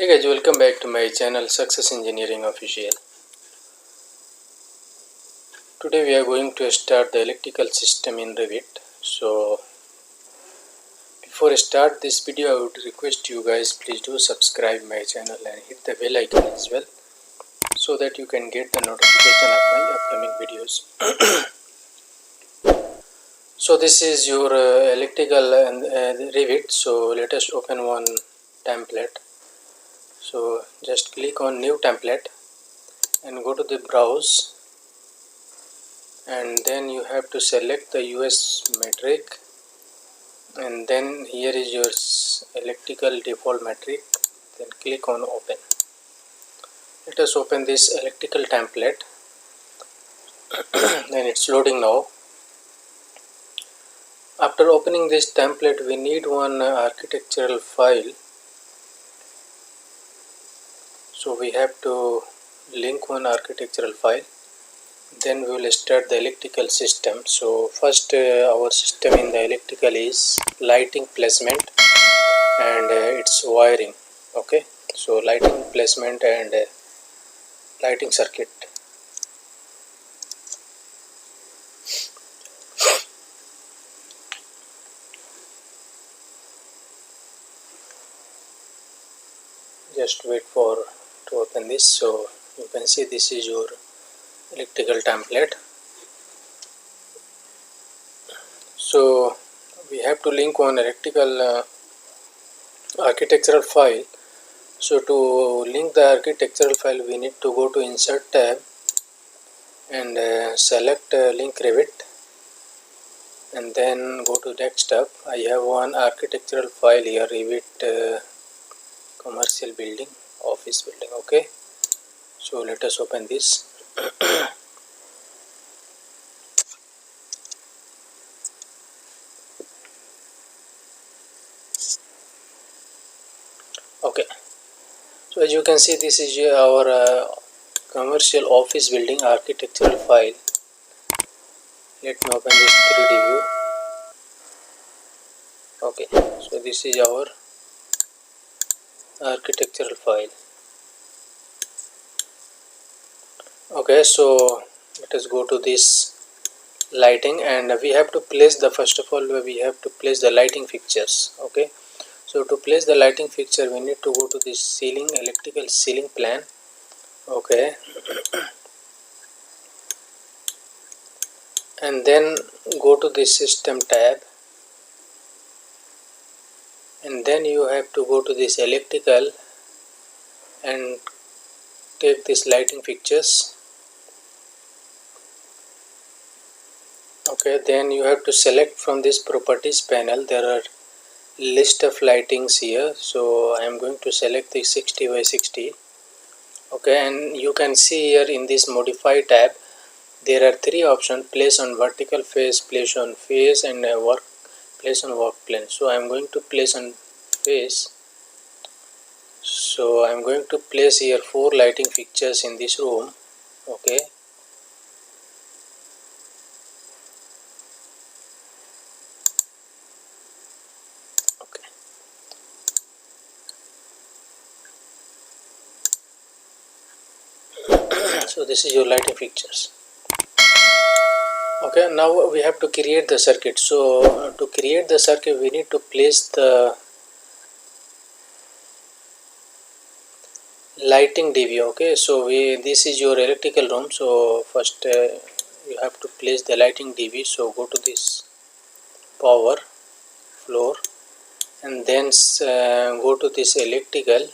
Guys, welcome back to my channel Success Engineering Official. Today we are going to start the electrical system in Revit. So before I start this video, I would request you guys please do subscribe my channel and hit the bell icon as well, so that you can get the notification of my upcoming videos. So this is your electrical and Revit. So let us open one template. So just click on new template and go to the browse, and then you have to select the US metric, and then here is your electrical default metric. Then click on open. Let us open this electrical template. Then it's loading now. After opening this template, we need one architectural file. So we have to link one architectural file. Then we will start the electrical system. So first our system in the electrical is lighting placement and its wiring. Okay, so lighting placement and lighting circuit. Just wait for to open this. So you can see this is your electrical template. So we have to link one electrical architectural file. So to link the architectural file, we need to go to insert tab and select link Revit, and then go to desktop. I have one architectural file here, Revit commercial building, office building. Okay, so let us open this. Okay, so as you can see, this is our commercial office building architectural file. Let me open this 3D view. Okay, so this is our architectural file. Okay, so let us go to this lighting, and we have to place the first of all we have to place the lighting fixtures. Okay, so to place the lighting fixture, we need to go to this ceiling, electrical ceiling plan. Okay, and then go to the system tab, and then you have to go to this electrical and take this lighting fixtures. Okay, then you have to select from this properties panel. There are list of lightings here, so I am going to select the 60 by 60. Okay, and you can see here in this modify tab there are three options: place on vertical face, place on face, and place on work plane. So I am going to place on face. So I am going to place here 4 lighting fixtures in this room. Okay, so this is your lighting fixtures. Okay, now we have to create the circuit. So to create the circuit, we need to place the lighting DV. Okay, so this is your electrical room. So first you have to place the lighting DV. So go to this power floor, and then go to this electrical.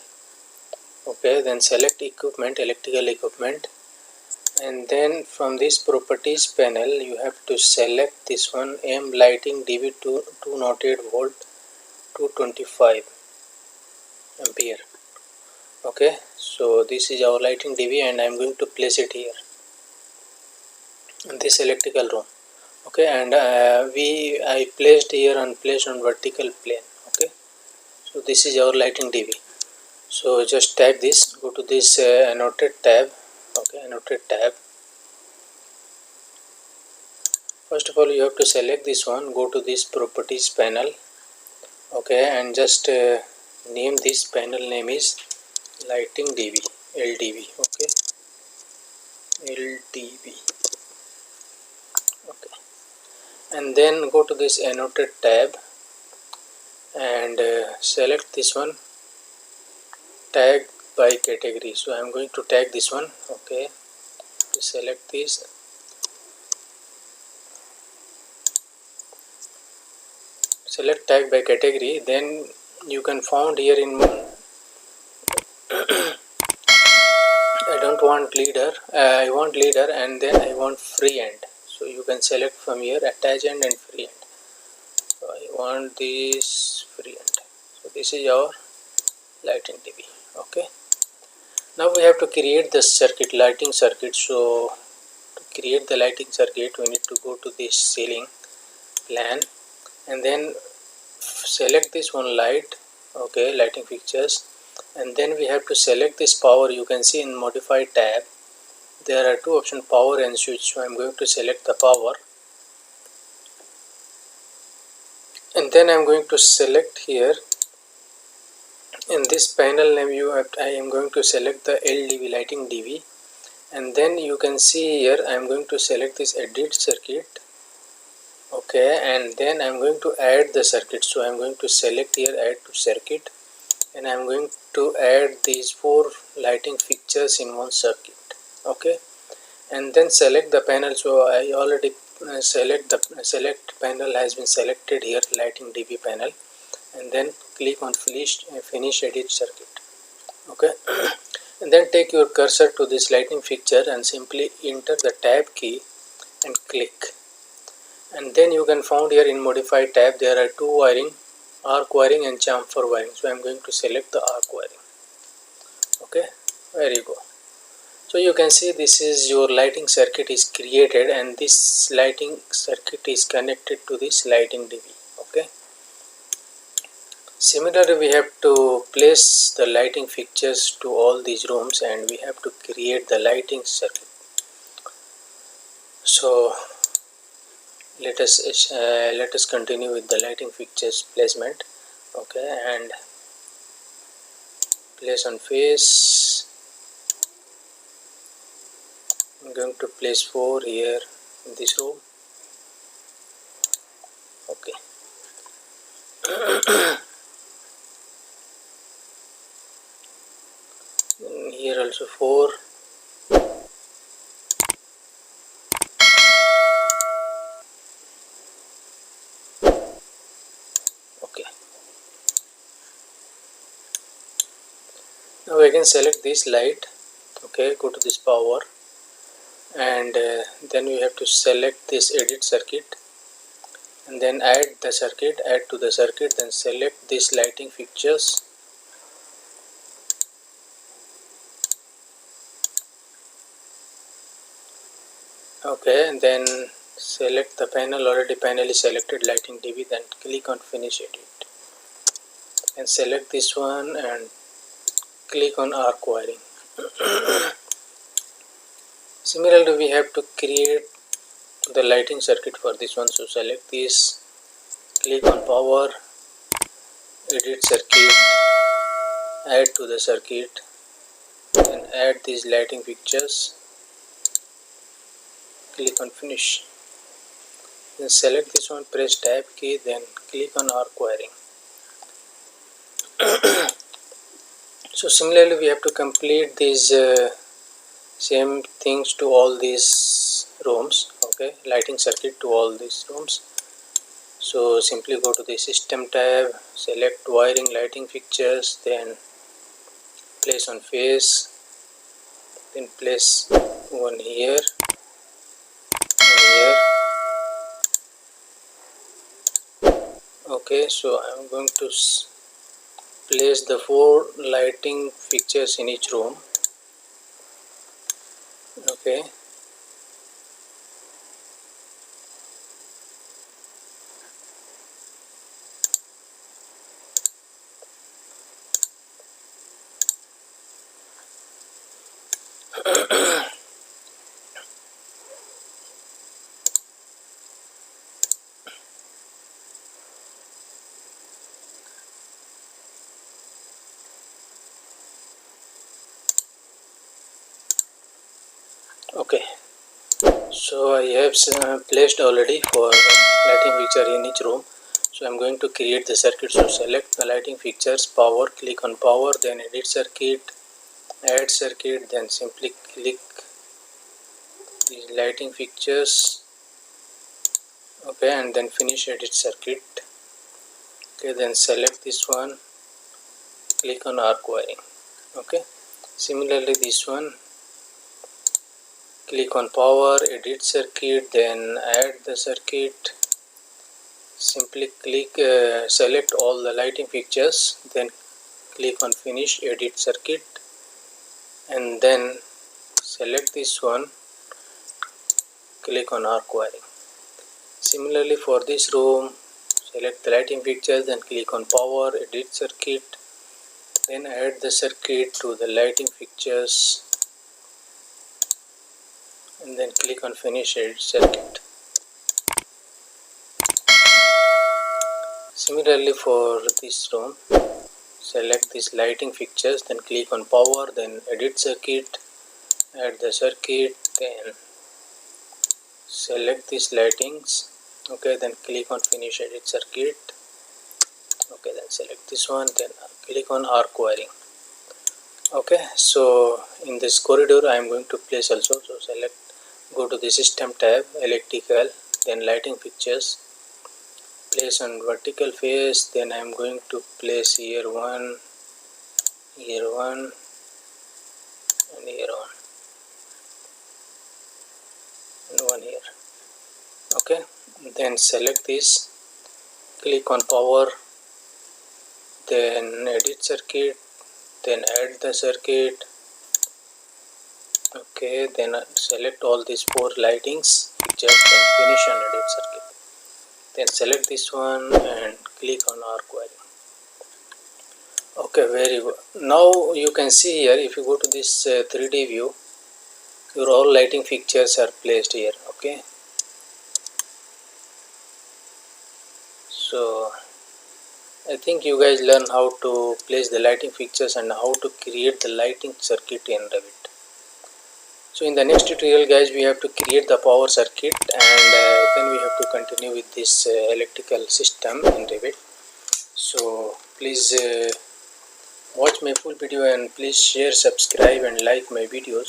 Okay, then select equipment, electrical equipment, and then from this properties panel you have to select this one, M lighting DV 208 volt 225 ampere. Okay, so this is our lighting DV, and I am going to place it here in this electrical room. Okay, and I placed here and placed on vertical plane. Okay, so this is our lighting DV. So just tag this, go to this annotate tab. Okay, annotate tab. First of all, you have to select this one, go to this properties panel. Okay, and just name this panel name is lighting db, ldb. Okay, ldb. Okay, and then go to this annotate tab and select this one, tag by category. So I am going to tag this one. Okay, select this, select tag by category. Then you can found here in I don't want leader, I want leader, and then I want free end. So you can select from here attach end and free end. So I want this free end. So this is our lighting db. Okay, now we have to create the circuit, lighting circuit. So to create the lighting circuit, we need to go to this ceiling plan and then select this one light. Okay, lighting fixtures, and then we have to select this power. You can see in modify tab there are two options, power and switch. So I'm going to select the power, and then I'm going to select here in this panel name I am going to select the ldb, lighting db, and then you can see here I am going to select this edit circuit. Okay, and then I'm going to add the circuit. So I'm going to select here add to circuit, and I'm going to add these 4 lighting fixtures in one circuit. Okay, and then select the panel. So I already select panel has been selected here, lighting db panel, and then click on finish edit circuit. Okay, and then take your cursor to this lighting fixture and simply enter the tab key and click, and then you can found here in modify tab there are 2 wiring, arc wiring and chamfer wiring. So I am going to select the arc wiring. Okay, there you go. So you can see this is your lighting circuit is created, and this lighting circuit is connected to this lighting db. Okay, similarly we have to place the lighting fixtures to all these rooms, and we have to create the lighting circuit. So let us continue with the lighting fixtures placement. Okay, and place on face. I'm going to place 4 here in this room. Okay, here also 4. Okay, now I can select this light. Okay, go to this power, and then we have to select this edit circuit, and then add the circuit, add to the circuit, then select this lighting fixtures. Okay, and then select the panel, already panel is selected, lighting db, then click on finish edit and select this one and click on arc wiring. Similarly we have to create the lighting circuit for this one. So select this, click on power, edit circuit, add to the circuit, and add these lighting fixtures, click on finish, then select this one, press tab key, then click on arc wiring. So similarly we have to complete these same things to all these rooms. Okay, lighting circuit to all these rooms. So simply go to the system tab, select wiring lighting fixtures, then place on face, then place one here, one here. Okay, so I am going to place the 4 lighting fixtures in each room. Okay, Okay, so I have placed already for lighting fixture in each room. So I'm going to create the circuit. So select the lighting fixtures, power, click on power, then edit circuit, add circuit, then simply click these lighting fixtures. Okay, and then finish edit circuit. Okay, then select this one, click on arc wiring. Okay, similarly this one, click on power, edit circuit, then add the circuit. Simply click select all the lighting fixtures, then click on finish edit circuit, and then select this one, click on arc wiring. Similarly for this room, select the lighting fixtures, then click on power, edit circuit, then add the circuit to the lighting fixtures, and then click on finish edit circuit. Similarly for this room, select these lighting fixtures, then click on power, then edit circuit, add the circuit, then select these lightings. Okay, then click on finish edit circuit. Okay, then select this one, then click on arc wiring. Okay, so in this corridor I am going to place also. So select, go to the system tab, electrical, then lighting fixtures, place on vertical face, then I am going to place here one, and here one, and one here. Okay, then select this, click on power, then edit circuit, then add the circuit. Okay, then select all these four lightings fixtures, then finish and edit circuit, then select this one and click on arc wiring. Okay, very good. Now you can see here, if you go to this 3D view, your all lighting fixtures are placed here. Okay, so I think you guys learn how to place the lighting fixtures and how to create the lighting circuit in Revit. So in the next tutorial guys, we have to create the power circuit, and then we have to continue with this electrical system in Revit. So please watch my full video, and please share, subscribe and like my videos,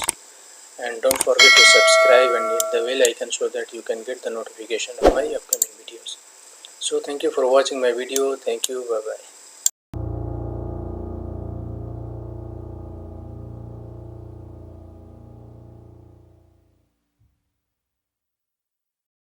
and don't forget to subscribe and hit the bell icon so that you can get the notification of my upcoming videos. So thank you for watching my video. Thank you. Bye bye.